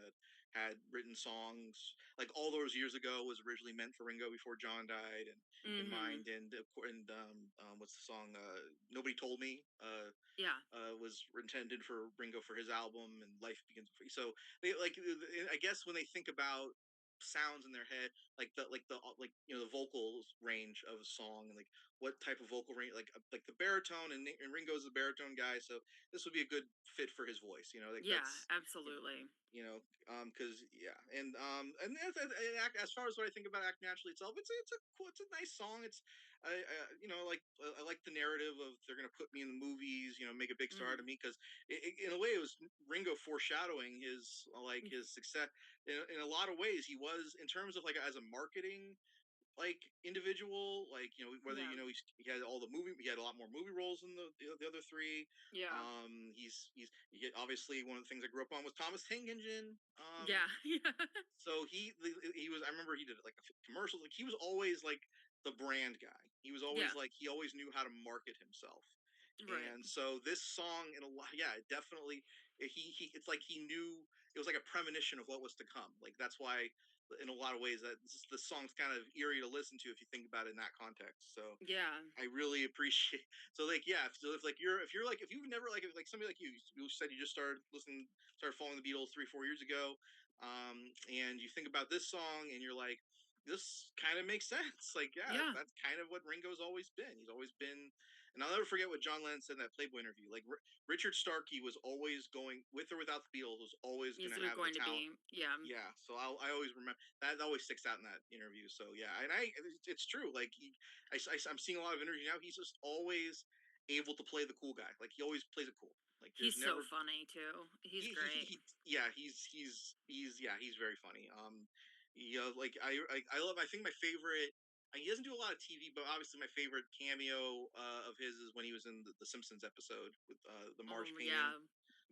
had written songs like all those years ago was originally meant for Ringo before John died and in Mhm. mind and what's the song Nobody Told Me Yeah. was intended for Ringo for his album and Life Begins with You. So they like I guess when they think about sounds in their head the vocals range of a song and like what type of vocal range like the baritone and Ringo's the baritone guy, so this would be a good fit for his voice, like Yeah, that's you know absolutely. because yeah and as far as what I think about Act Naturally itself, it's a cool, it's a nice song. It's I like the narrative of they're gonna put me in the movies, make a big star out of Mhm. me, because in a way it was Ringo foreshadowing his Mm, his success. In a lot of ways he was, in terms of like as a marketing like individual, like whether yeah. he had all the movie, he had a lot more movie roles than the other three. Yeah. Obviously one of the things I grew up on was Thomas Tank Engine. Yeah. Yeah. So he was, I remember he did like a commercial, like he was always like the brand guy. He was always Yeah. like he always knew how to market himself. Right. And so this song, in a lot, yeah, it definitely, he it's like he knew, it was like a premonition of what was to come. Like that's why in a lot of ways that the song's kind of eerie to listen to if you think about it in that context. So Yeah. I really appreciate. So like yeah, if like if you've never like somebody like you said you just started following the Beatles 3-4 years ago, and you think about this song and you're like, this kind of makes sense. Like yeah, Yeah. that's kind of what Ringo's always been. He's always been, and I'll never forget what John Lennon said in that Playboy interview. Like Richard Starkey was always going, with or without the Beatles, was always going Is to it have the going to talent. be? Yeah. Yeah, so I always remember that. Always sticks out in that interview. So yeah, and it's true. Like I'm seeing a lot of interviews now. He's just always able to play the cool guy. Like he always plays it cool. Like there's He's so never funny too. He's great. yeah, he's very funny. Like I love. I think my favorite. He doesn't do a lot of TV, but obviously my favorite cameo of his is when he was in the Simpsons episode with the Marsh Oh painting, yeah.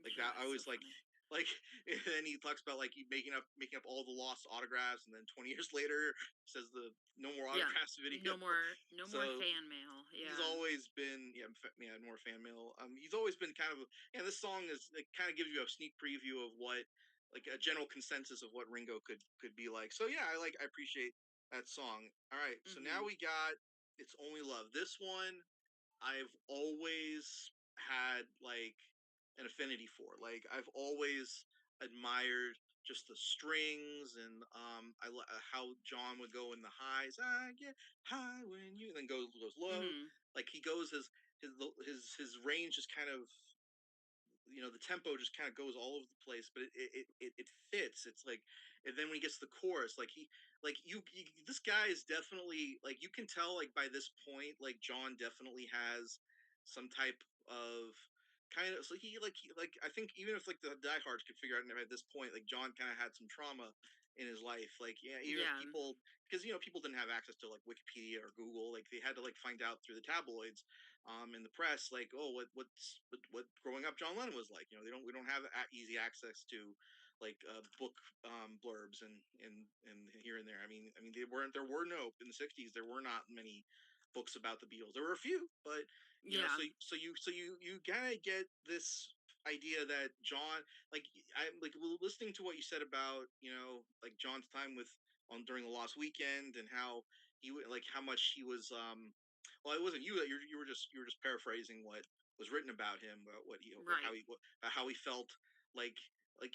like Yeah, that. I it's so always funny. like, and then he talks about like he making up all the lost autographs, and then 20 years later says the no more Yeah. autographs video. No more So fan mail. he's Yeah. always been more fan mail. He's always been kind of this song is, it kind of gives you a sneak preview of what, like a general consensus of what Ringo could be like. So yeah, I appreciate that song. All right, so now Mhm. we got It's Only Love. This one I've always had like an affinity for. Like I've always admired just the strings and how John would go in the highs. I get high when you, and then goes low. Mhm. Like he goes his range is kind of, the tempo just kind of goes all over the place, but it fits. It's like, and then when he gets to the chorus, like this guy is definitely, like, you can tell like by this point, like John definitely has some type of kind of, so like I think even if like the diehards could figure out at this point, like John kind of had some trauma in his life. Like yeah, even if Yeah. people, because people didn't have access to like Wikipedia or Google, like they had to like find out through the tabloids in the press, like, oh, what growing up John Lennon was like. We don't have easy access to like book blurbs and here and there. I mean, there were no, in the '60s there were not many books about the Beatles. There were a few, but Yeah. you kind of get this idea that John, like, I'm like listening to what you said about like John's time with on during the Lost Weekend, and how like how much he was well, it wasn't you, that you were just paraphrasing what was written about him, about what he what, Right. about how he felt like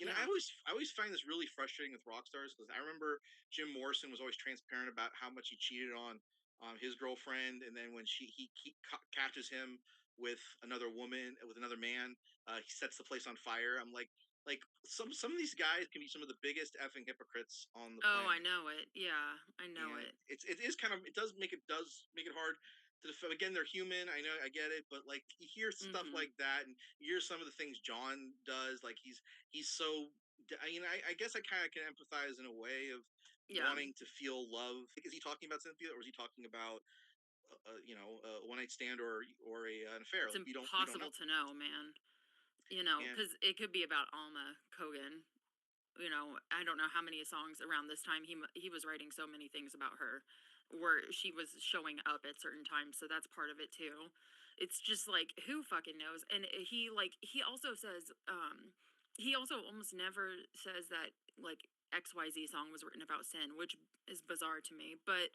Yeah. I always find this really frustrating with rock stars, because I remember Jim Morrison was always transparent about how much he cheated on his girlfriend, and then when he catches him with another woman, with another man, he sets the place on fire. I'm like some of these guys can be some of the biggest effing hypocrites on the Oh, I planet. know it. Yeah, I know And it. it is kind of, it does make it hard to again, they're human, I know, I get it, but like you hear stuff Mhm. like that, and you hear some of the things John does, like he's so, I guess I kind of can empathize in a way of wanting to feel love. Is he talking about Cynthia, or is he talking about a one night stand or an affair? It's Like, we don't impossible know. to know, man. You know, And because it could be about Alma Cogan. You know, I don't know how many songs around this time he was writing so many things about her, where she was showing up at certain times. So that's part of it too. It's just like who fucking knows. And he also says he also almost never says that like XYZ song was written about sin, which is bizarre to me. But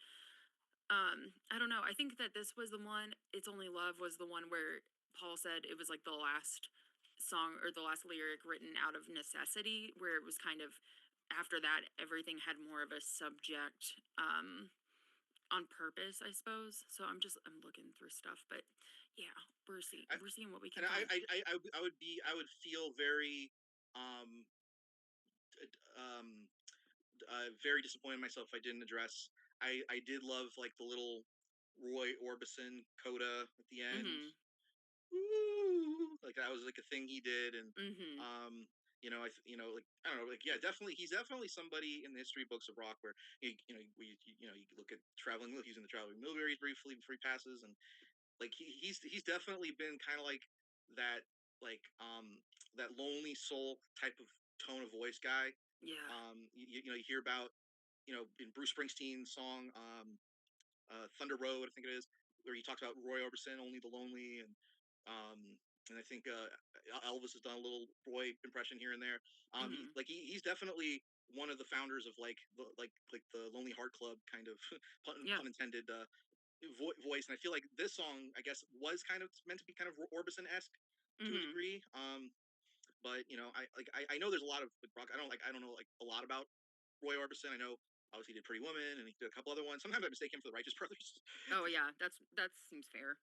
I don't know. I think that this was the one, It's Only Love was the one where Paul said it was like the last song or the last lyric written out of necessity, where it was kind of after that everything had more of a subject on purpose, I suppose. So I'm looking through stuff, but yeah, we're seeing what we can and find. I would feel very um very disappointed in myself if I didn't address. I did love like the little Roy Orbison coda at the end. Mhm. Woo! Like that was like a thing he did, and Mhm. um, like I don't know, like yeah, definitely he's definitely somebody in the history books of rock where you look at traveling. Look, he's in the Traveling Wilburys briefly before he passes, and like he's definitely been kind of like that like that lonely soul type of tone of voice guy. Yeah. You hear about in Bruce Springsteen's song Thunder Road, I think it is, where he talks about Roy Orbison, Only the Lonely, um, and I think Elvis has done a little Roy impression here and there. Mhm. He's definitely one of the founders of like the Lonely Heart Club kind of Yeah. pun intended voice, and I feel like this song I guess was kind of meant to be kind of Orbison esque to a Mhm. degree. But I know there's a lot of like, rock. I don't know like a lot about Roy Orbison. I know obviously he did Pretty Woman and he did a couple other ones. Sometimes I mistake him for the Righteous Brothers. Oh yeah, that seems fair.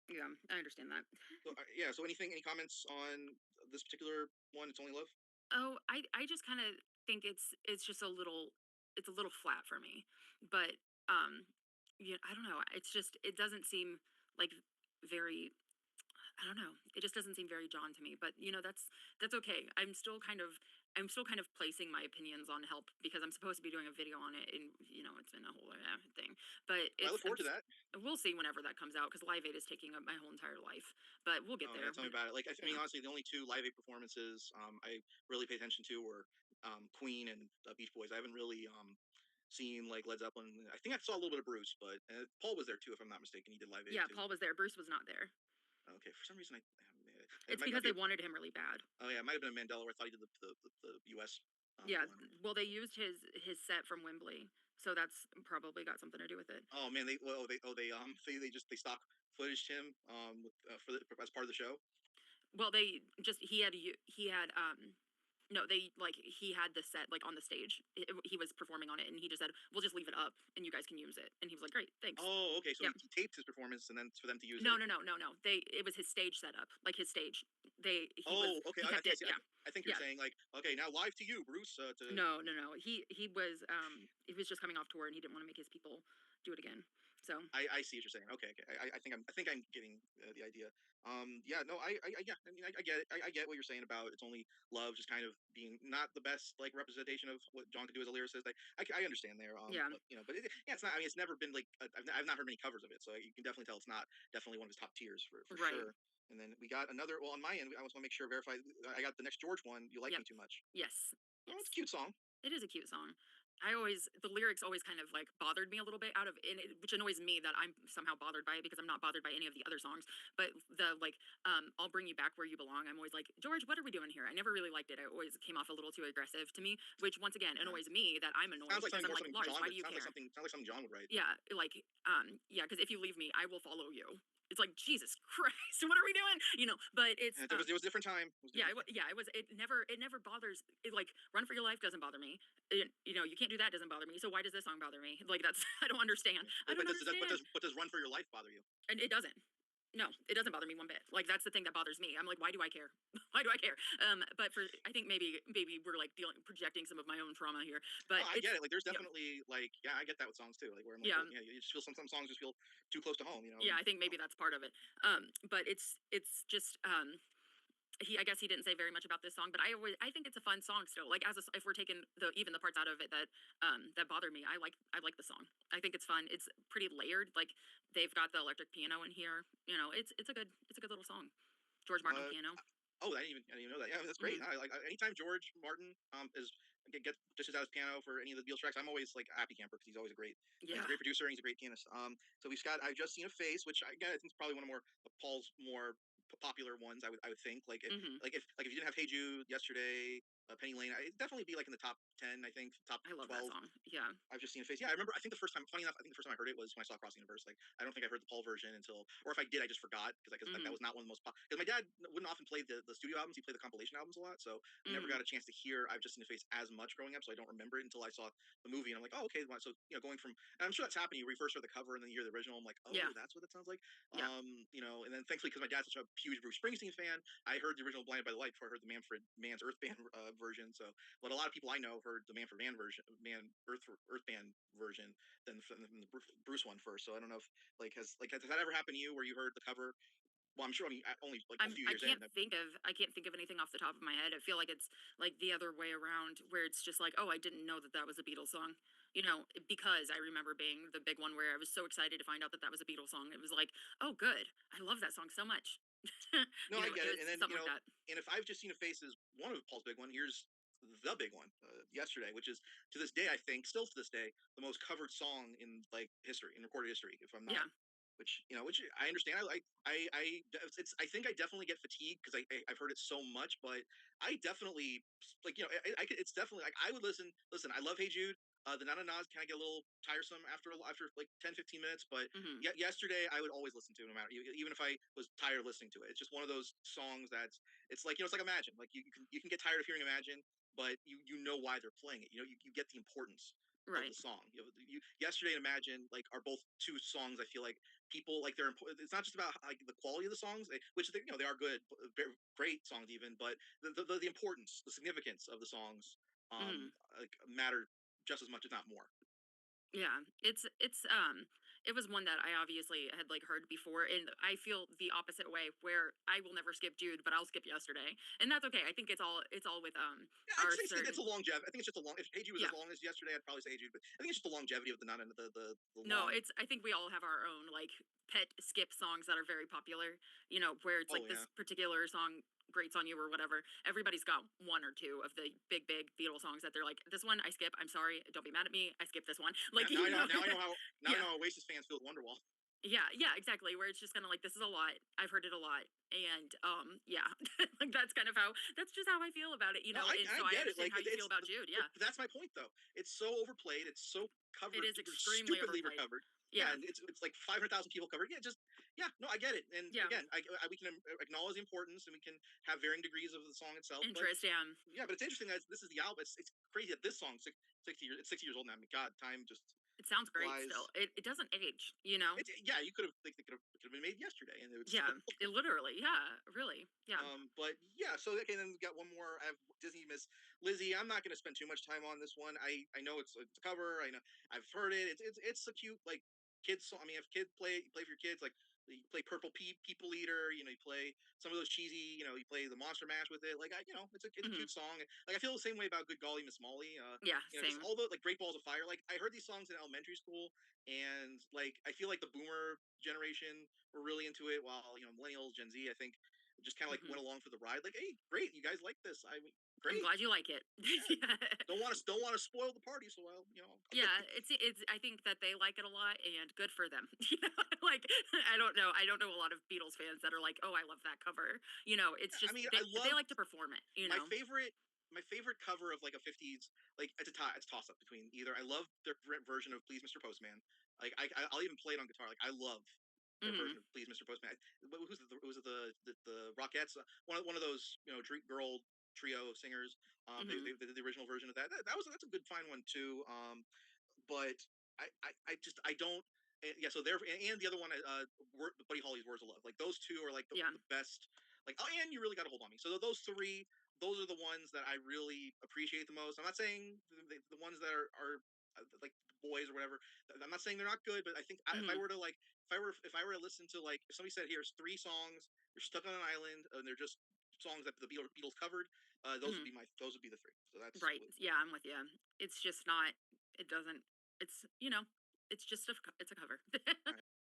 Yeah, I understand that. So yeah. So any comments on this particular one? It's Only Love. Oh, I just kind of think it's just it's a little flat for me. But um yeah, I don't know. It's just it doesn't seem like very I don't know. It just doesn't seem very John to me, but that's okay. I'm still kind of placing my opinions on Help because I'm supposed to be doing a video on it, and it's been a whole thing. But Well, I look forward to that. we'll see whenever that comes out because Live Aid is taking up my whole entire life. But we'll get Oh yeah, there. tell me about it. Like I mean, Yeah, honestly, the only two Live Aid performances I really pay attention to were Queen and Beach Boys. I haven't really seen like Led Zeppelin. I think I saw a little bit of Bruce, but Paul was there too, if I'm not mistaken. He did Live Aid yeah. too. Paul was there. Bruce was not there. Okay, for some reason it It's might because be they a wanted him really bad. oh yeah, it might have been a Mandela where I thought he did the U.S. Yeah. one. Well, they used his set from Wembley, so that's probably got something to do with it. Oh man, they just they stock footage him for as part of the show. Well, they just he had no, they like he had the set like on the stage. He was performing on it, and he just said, "We'll just leave it up, and you guys can use it." And he was like, "Great, thanks." Oh, okay, so Yeah. he taped his performance and then for them to use No, it. no, no, no, no. It was his stage setup, like his stage. Oh, okay, He kept I it. see. Yeah, I think you're yeah. saying like okay, now live to you, Bruce. To No, no, no. He was just coming off tour, and he didn't want to make his people do it again. So I see what you're saying. Okay, okay. I think I'm getting the idea. Yeah, no, yeah. I mean, I get it. I get what you're saying about It's Only Love, just kind of being not the best like representation of what John could do as a lyricist. I understand there. yeah, But yeah, it's not. I mean, it's never been like I've not heard many covers of it, so you can definitely tell it's not definitely one of his top tiers for right. sure. And then we got another. Well, on my end, I just want to make sure verify. I got the next George one. You like Yep. me too much? Yes. Oh, it's a Yes. cute song. It is a cute song. The lyrics always kind of like bothered me a little bit which annoys me that I'm somehow bothered by it because I'm not bothered by any of the other songs. But I'll bring you back where you belong. I'm always like, George, what are we doing here? I never really liked it. It always came off a little too aggressive to me, which once again Yeah. annoys me that I'm Sounds annoyed like because something I'm more like, something Lars, John why would do you care? sounds like something John would write. Yeah, yeah, because if you leave me, I will follow you. It's like Jesus Christ, what are we doing? But it's It was a different time. It was a yeah, different time. yeah, it was. It never bothers. Like run for your life doesn't bother me. You can't do that doesn't bother me. So why does this song bother me? Like that's I don't understand. I don't understand. But does Run for Your Life bother you? And it doesn't. No, it doesn't bother me one bit. Like that's the thing that bothers me. I'm like, why do I care? Why do I care? But I think maybe we're like projecting some of my own trauma here. No, But I it's get it. Like there's yeah, definitely like yeah, I get that with songs too. Like where I'm like, yeah, well, yeah, you just feel some songs just feel too close to home, yeah. and I think maybe that's part of it. But it's just I guess he didn't say very much about this song, but I think it's a fun song still. Like if we're taking even the parts out of it that bother me, I like the song. I think it's fun. It's pretty layered. Like they've got the electric piano in here. You know, it's a good little song. George Martin on Uh, piano. oh, I didn't even know that. Yeah, that's great. Hmm. Anytime George Martin is get dishes out his piano for any of the Beatles tracks, I'm always like a happy camper because he's always a great. He's Yeah. a great producer and he's a great pianist. So we've got I've just seen a face, which I think is probably one of more Paul's more popular ones. I would think Hmm. if you didn't have Hey Jude yesterday, Penny Lane, it'd definitely be like in the top 10. I think top I love that 12. song. Yeah. I've just seen a face. Yeah, I remember. I think the first time, funny enough, I think the first time I heard it was when I saw Across the Universe. Like, I don't think I heard the Paul version until, or if I did, I just forgot because that Hmm. was not one of the most. Because my dad wouldn't often play the studio albums; he played the compilation albums a lot. So we never Hmm. got a chance to hear I've just seen a face as much growing up. So I don't remember it until I saw the movie, and I'm like, oh, okay. So going from, and I'm sure that's happening. You first heard the cover and then you hear the original. I'm like, Yeah. oh, that's what it sounds like. Yeah. And then thankfully because my dad's such a huge Bruce Springsteen fan, I heard the original Blinded by the Light before I heard the Man's Earth Band version. So, but a lot of people I know heard the Manfred Mann version, Earth Band version than the Bruce one first. So I don't know if has that ever happened to you where you heard the cover? Well, I'm sure. I mean, only like a few I years in. can't think of anything off the top of my head. I feel like it's like the other way around where it's just like, oh, I didn't know that was a Beatles song. You know, because I remember being the big one where I was so excited to find out that was a Beatles song. It was like, oh, good. I love that song so much. No, I get It it. And was then something like that. and if I've just seen a face as one of Paul's big one, here's the big one yesterday, which is to this day, I think, still to this day, the most covered song in like history, in recorded history. If I'm not Yeah. which I understand. I think I definitely get fatigued because I've heard it so much, but I definitely like it's definitely like I would listen. I love Hey Jude. The Nana Nas kind of get a little tiresome after like 10-15 minutes, but Hmm. yesterday I would always listen to it no matter even if I was tired listening to it. It's just one of those songs it's like it's like Imagine. Like you can get tired of hearing Imagine, but you know why they're playing it. You get the importance of the Right. song. Yesterday and Imagine like are both two songs I feel like people like they're important. It's not just about like the quality of the songs, which they are good, great songs even, but the importance, the significance of the songs, Hmm. like matter just as much, if not more. Yeah, it was one that I obviously had like heard before, and I feel the opposite way where I will never skip Jude, but I'll skip Yesterday, and that's okay. I think it's all with Yeah, I'd our say it's certain. a longevity. I think it's just a long. If Hey Jude was Yeah. as long as Yesterday, I'd probably say Hey Jude, but I think it's just the longevity of the not the No, long. it's I think we all have our own like pet skip songs that are very popular, where it's Oh like yeah, this particular song grates on you or whatever. Everybody's got one or two of the big Beatles songs that they're like, this one I skip. I'm sorry, don't be mad at me. I skip this one. Like, now I know now I Yeah. know how Oasis fans feel with Wonderwall. Yeah, yeah, exactly. Where it's just kind of like this is a lot. I've heard it a lot, and yeah, like that's just how I feel about it, No, And I so I get it. understand Like how you feel about Jude. but Yeah, that's my point though. It's so overplayed. It's so it covered, is extremely stupidly overplayed. recovered. Yeah, Yeah, and it's like 500,000 people covered. Yeah. No, I get it. And yeah. again, we can acknowledge the importance, and we can have varying degrees of the song itself. But Interest. Yeah, yeah, but it's interesting that this is the album. It's crazy that this song 60 years. It's 60 years old now. I mean, God, time just it sounds great. flies. Still, it doesn't age. Yeah, you could have like it could have been made yesterday, and it would Yeah, still. it literally. Yeah, really. Yeah. But yeah, so okay, then we got one more. I have Disney Miss Lizzie. I'm not going to spend too much time on this one. I know it's a cover. I know I've heard it. It's a cute like kids song. I mean, if kids play for your kids, like you play Purple People Eater. You play some of those cheesy. You play the Monster Mash with it. Like it's a Hmm. cute song. Like I feel the same way about Good Golly Miss Molly. Yeah, Just same. all the like Great Balls of Fire. Like I heard these songs in elementary school, and like I feel like the Boomer generation were really into it, while millennials, Gen Z, I think just kind of like Hmm. went along for the ride. Like, hey, great, you guys like this? I mean, I'm great. glad you like it. Yeah, Yeah. don't want to spoil the party, so Yeah, it's. I think that they like it a lot, and good for them. Like I don't know. I don't know a lot of Beatles fans that are like, "Oh, I love that cover." It's I just mean, I they love like to perform it. my favorite. My favorite cover of like a 50s, like it's a toss up between either. I love their version of Please Mr. Postman. Like I'll even play it on guitar. Like I love their Hmm. version of Please Mr. Postman. Was it the Rockettes? One of those girl trio singers. Hmm. They did the original version of that. That's a good fine one too. But I just I don't. Yeah, so there and the other one, Buddy Holly's Words of Love. Like those two are like Yeah. the best. Like oh, and You Really Got to Hold on Me. So those three, those are the ones that I really appreciate the most. I'm not saying the ones that are like the boys or whatever. I'm not saying they're not good, but I think if I Hmm. were to like if I were to listen to like if somebody said here's three songs, you're stuck on an island and they're just songs that the Beatles covered, those would be the three. So that's right. Yeah, I'm with you. It's just not. It doesn't. It's it's just it's a cover. right.